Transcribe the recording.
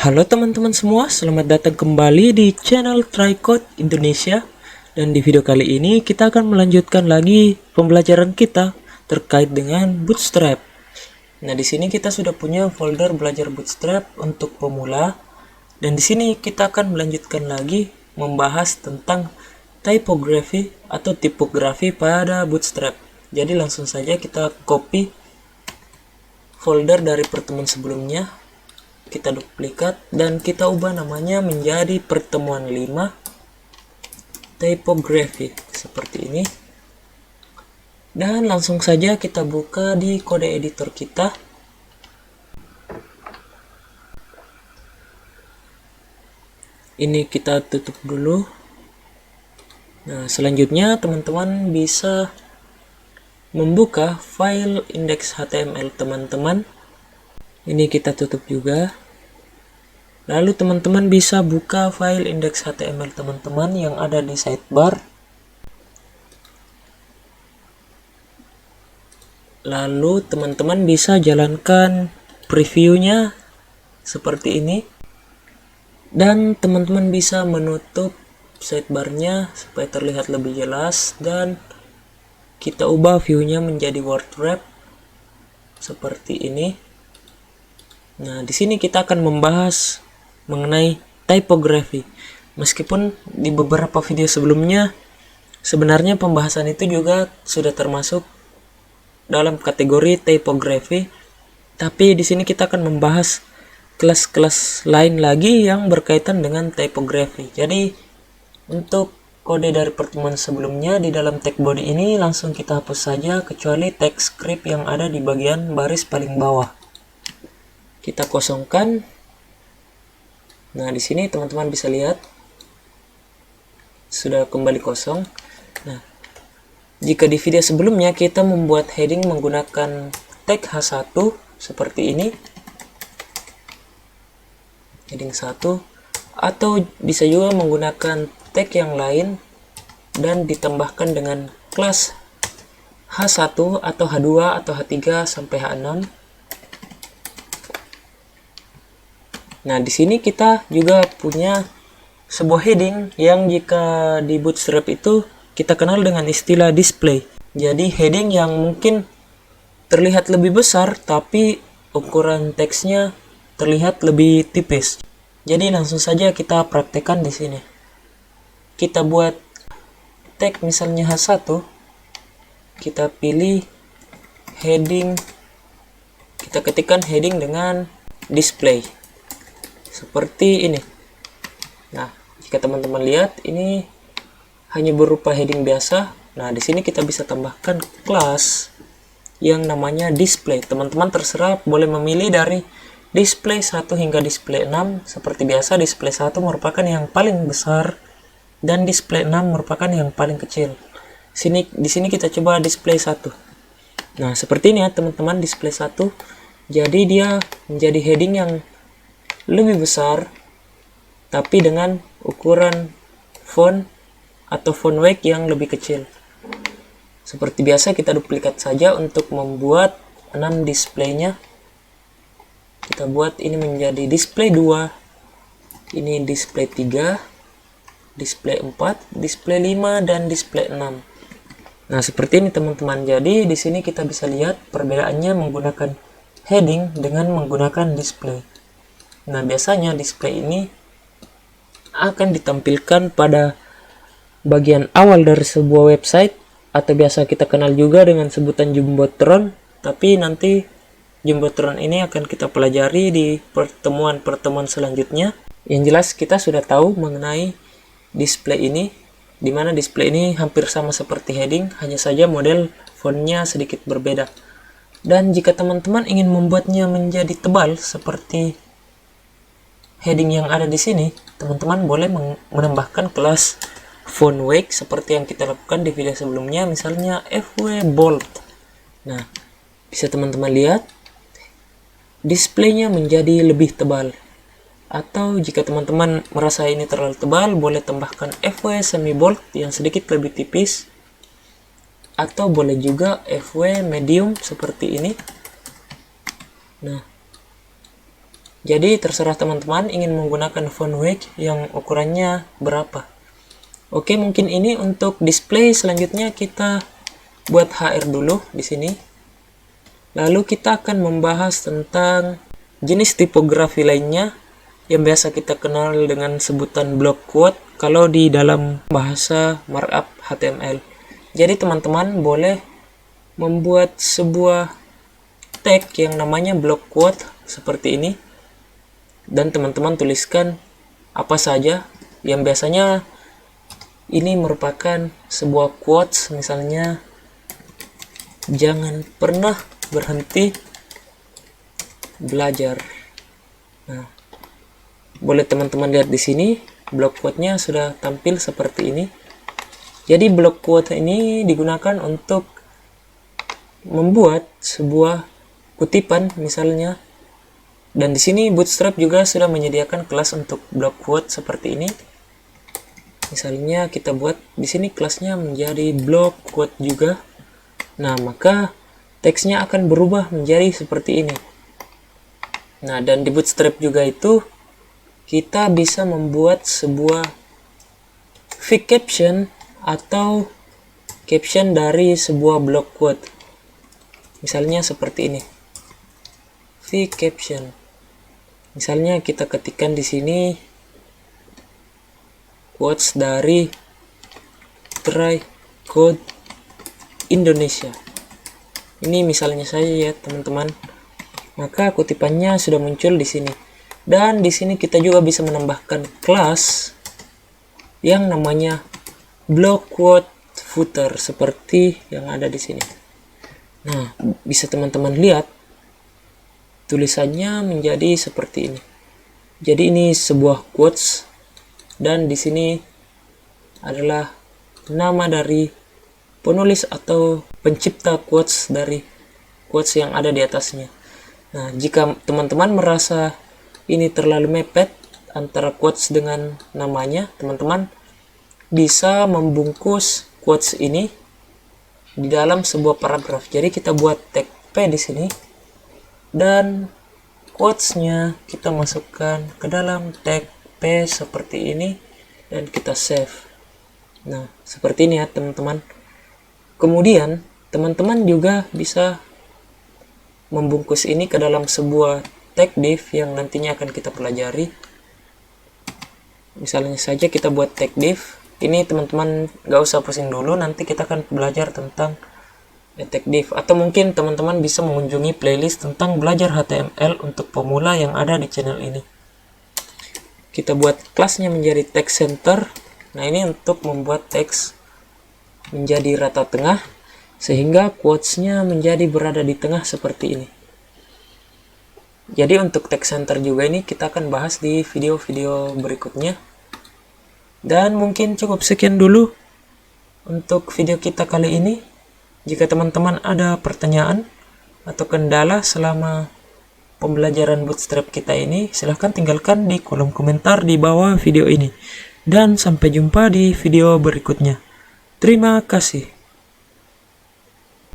Halo teman-teman semua, selamat datang kembali di channel Trycode Indonesia. Dan di video kali ini kita akan melanjutkan lagi pembelajaran kita terkait dengan Bootstrap. Nah, di sini kita sudah punya folder belajar Bootstrap untuk pemula. Dan di sini kita akan melanjutkan lagi membahas tentang typography atau tipografi pada Bootstrap. Jadi langsung saja kita copy folder dari pertemuan sebelumnya, kita duplikat dan kita ubah namanya menjadi pertemuan 5 typography seperti ini. Dan langsung saja kita buka di kode editor kita. Ini kita tutup dulu. Nah, selanjutnya teman-teman bisa membuka file index HTML teman-teman. Ini kita tutup juga. Lalu teman-teman bisa buka file index HTML teman-teman yang ada di sidebar. Lalu teman-teman bisa jalankan previewnya seperti ini. Dan teman-teman bisa menutup sidebarnya supaya terlihat lebih jelas. Dan kita ubah viewnya menjadi word wrap seperti ini. Nah, di sini kita akan membahas mengenai typography. Meskipun di beberapa video sebelumnya sebenarnya pembahasan itu juga sudah termasuk dalam kategori typography, tapi di sini kita akan membahas kelas-kelas lain lagi yang berkaitan dengan typography. Jadi untuk kode dari pertemuan sebelumnya di dalam tag body ini langsung kita hapus saja kecuali teks script yang ada di bagian baris paling bawah. Kita kosongkan. Nah, di sini teman-teman bisa lihat sudah kembali kosong. Nah, jika di video sebelumnya kita membuat heading menggunakan tag H1 seperti ini, heading 1, atau bisa juga menggunakan tag yang lain dan ditambahkan dengan kelas H1 atau H2 atau H3 sampai H6. Nah, di sini kita juga punya sebuah heading yang jika di Bootstrap itu kita kenal dengan istilah display. Jadi heading yang mungkin terlihat lebih besar tapi ukuran teksnya terlihat lebih tipis. Jadi langsung saja kita praktekkan di sini. Kita buat tag misalnya H1. Kita pilih heading. Kita ketikkan heading dengan display. Seperti ini. Nah, jika teman-teman lihat ini hanya berupa heading biasa. Nah, di sini kita bisa tambahkan kelas yang namanya display. Teman-teman terserah boleh memilih dari display 1 hingga display 6. Seperti biasa, display 1 merupakan yang paling besar dan display 6 merupakan yang paling kecil. Di sini kita coba display 1. Nah, seperti ini ya teman-teman, display 1. Jadi dia menjadi heading yang lebih besar tapi dengan ukuran font atau font weight yang lebih kecil. Seperti biasa kita duplikat saja untuk membuat 6 displaynya. Kita buat ini menjadi display 2, ini display 3, display 4, display 5, dan display 6. Nah, seperti ini teman-teman. Jadi di sini kita bisa lihat perbedaannya menggunakan heading dengan menggunakan display. Nah, biasanya display ini akan ditampilkan pada bagian awal dari sebuah website atau biasa kita kenal juga dengan sebutan jumbotron, tapi nanti jumbotron ini akan kita pelajari di pertemuan-pertemuan selanjutnya. Yang jelas kita sudah tahu mengenai display ini, di mana display ini hampir sama seperti heading, hanya saja model fontnya sedikit berbeda. Dan jika teman-teman ingin membuatnya menjadi tebal seperti heading yang ada di sini, teman-teman boleh menambahkan kelas font weight seperti yang kita lakukan di video sebelumnya, misalnya FW bold. Nah, bisa teman-teman lihat displaynya menjadi lebih tebal. Atau jika teman-teman merasa ini terlalu tebal, boleh tambahkan FW semi bold yang sedikit lebih tipis. Atau boleh juga FW medium seperti ini. Nah, Jadi terserah teman-teman ingin menggunakan font weight yang ukurannya berapa. Oke, mungkin ini untuk display. Selanjutnya kita buat HR dulu di sini. Lalu kita akan membahas tentang jenis tipografi lainnya yang biasa kita kenal dengan sebutan block quote kalau di dalam bahasa markup HTML. Jadi teman-teman boleh membuat sebuah tag yang namanya block quote seperti ini, dan teman-teman tuliskan apa saja yang biasanya ini merupakan sebuah quotes, misalnya jangan pernah berhenti belajar. Nah, boleh teman-teman lihat di sini block quote-nya sudah tampil seperti ini. Jadi block quote ini digunakan untuk membuat sebuah kutipan misalnya. Dan di sini Bootstrap juga sudah menyediakan kelas untuk block quote seperti ini. Misalnya kita buat di sini kelasnya menjadi block quote juga. Nah, maka teksnya akan berubah menjadi seperti ini. Nah, dan di Bootstrap juga itu kita bisa membuat sebuah fig caption atau caption dari sebuah block quote. Misalnya seperti ini. Fig caption. Misalnya kita ketikkan di sini quotes dari Try Code Indonesia. Ini misalnya saja ya, teman-teman. Maka kutipannya sudah muncul di sini. Dan di sini kita juga bisa menambahkan kelas yang namanya block quote footer seperti yang ada di sini. Nah, bisa teman-teman lihat tulisannya menjadi seperti ini. Jadi ini sebuah quotes, dan di sini adalah nama dari penulis atau pencipta quotes dari quotes yang ada di atasnya. Nah, jika teman-teman merasa ini terlalu mepet antara quotes dengan namanya, teman-teman bisa membungkus quotes ini di dalam sebuah paragraf. Jadi kita buat tag P di sini, dan quotes-nya kita masukkan ke dalam tag P seperti ini, dan kita save. Nah, seperti ini ya teman-teman. Kemudian teman-teman juga bisa membungkus ini ke dalam sebuah tag div yang nantinya akan kita pelajari. Misalnya saja kita buat tag div. Ini teman-teman gak usah pusing dulu, nanti kita akan belajar tentang tag div. Atau mungkin teman-teman bisa mengunjungi playlist tentang belajar HTML untuk pemula yang ada di channel ini. Kita buat kelasnya menjadi text center. Nah, ini untuk membuat teks menjadi rata tengah sehingga quotes-nya menjadi berada di tengah seperti ini. Jadi untuk text center juga ini kita akan bahas di video-video berikutnya. Dan mungkin cukup sekian dulu untuk video kita kali ini. Jika teman-teman ada pertanyaan atau kendala selama pembelajaran Bootstrap kita ini, silahkan tinggalkan di kolom komentar di bawah video ini. Dan sampai jumpa di video berikutnya. Terima kasih.